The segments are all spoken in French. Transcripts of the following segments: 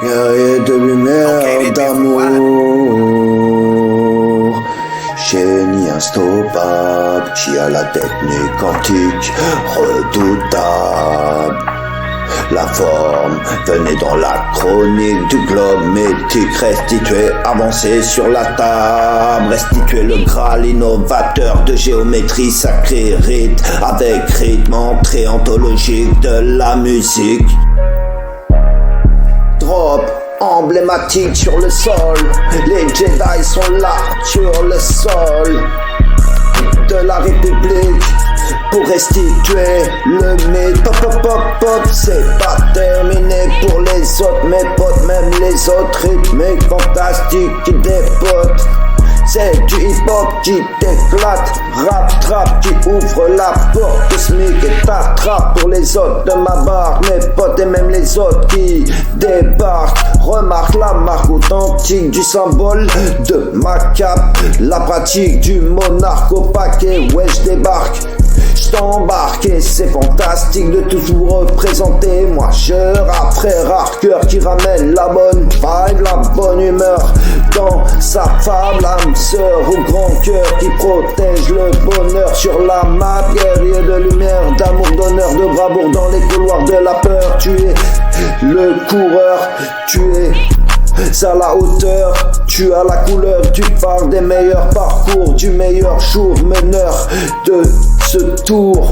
Guerrier de lumière, d'amour, génie instoppable, qui a la technique quantique redoutable. La forme venait dans la chronique du globe mythique, restituer, avancer sur la table, restituer le Graal innovateur de géométrie sacrée, rite avec rythme, entrée anthologique de la musique. Drop emblématique sur le sol, les Jedi sont là sur le sol de la République pour restituer le mythe. Pop pop pop pop, c'est pas terminé pour les autres, mes potes, même les autres rythmiques fantastiques qui dépotent. C'est du hip-hop qui t'éclate, rap trap qui ouvre la porte cosmique et t'attrape pour les autres de ma barque, mes potes et même les autres qui débarquent. Remarque la marque authentique du symbole de ma cape, la pratique du monarque au paquet, ouais je débarque. J't'embarque et c'est fantastique de toujours représenter moi je rap frère hardcore qui ramène la bonne vibe, la bonne humeur dans sa fable, âme sœur au grand cœur qui protège le bonheur sur la map. Guerrier de lumière, d'amour, d'honneur, de bravoure dans les couloirs de la peur. Tu es le coureur, tu es à la hauteur, tu as la couleur, tu parles des meilleurs parcours, du meilleur jour, meneur de ce tour.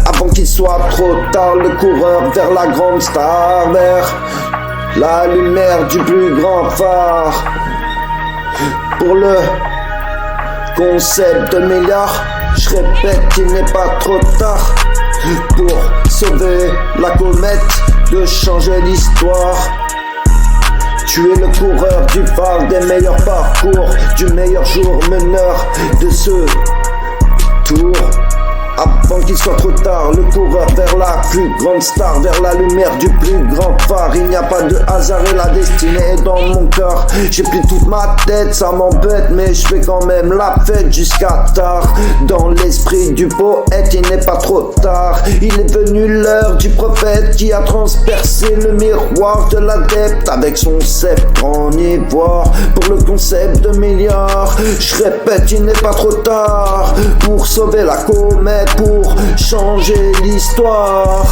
Avant qu'il soit trop tard, le coureur vers la grande star, vers la lumière du plus grand phare. Pour le concept de milliard, je répète qu'il n'est pas trop tard pour sauver la comète, de changer l'histoire. Tu es le coureur du phare, des meilleurs parcours, du meilleur jour, meneur de ce tour. Avant qu'il soit trop tard, le coureur vers la plus grande star, vers la lumière du plus grand phare. Il n'y a pas de hasard et la destinée est dans mon cœur. J'ai pris toute ma tête, ça m'embête, mais je fais quand même la fête jusqu'à tard. Dans l'esprit du poète, il n'est pas trop tard. Il est venu l'heure du prophète qui a transpercé le miroir de l'adepte avec son sceptre en ivoire. Pour le concept de milliard, je répète, il n'est pas trop tard pour sauver la comète, pour changer l'histoire.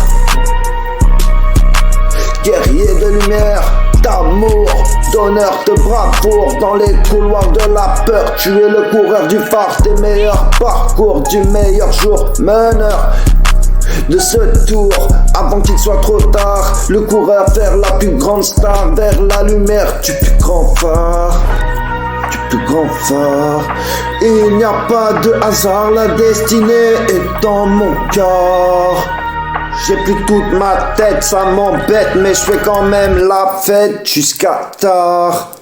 Guerrier de lumière, d'amour, d'honneur, de bravoure dans les couloirs de la peur. Tu es le coureur du phare, des meilleurs parcours, du meilleur jour, meneur de ce tour. Avant qu'il soit trop tard, le coureur vers la plus grande star, vers la lumière du plus grand phare. Plus grand phare. Il n'y a pas de hasard, la destinée est dans mon cœur. J'ai plus toute ma tête, ça m'embête, mais je fais quand même la fête jusqu'à tard.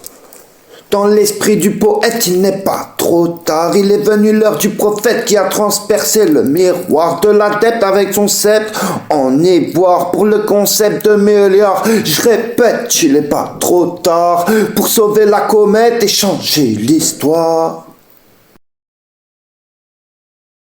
Dans l'esprit du poète, il n'est pas trop tard. Il est venu l'heure du prophète qui a transpercé le miroir de l'adepte avec son sceptre en ivoire. Pour le concept de milliard, je répète, il n'est pas trop tard pour sauver la comète et changer l'histoire.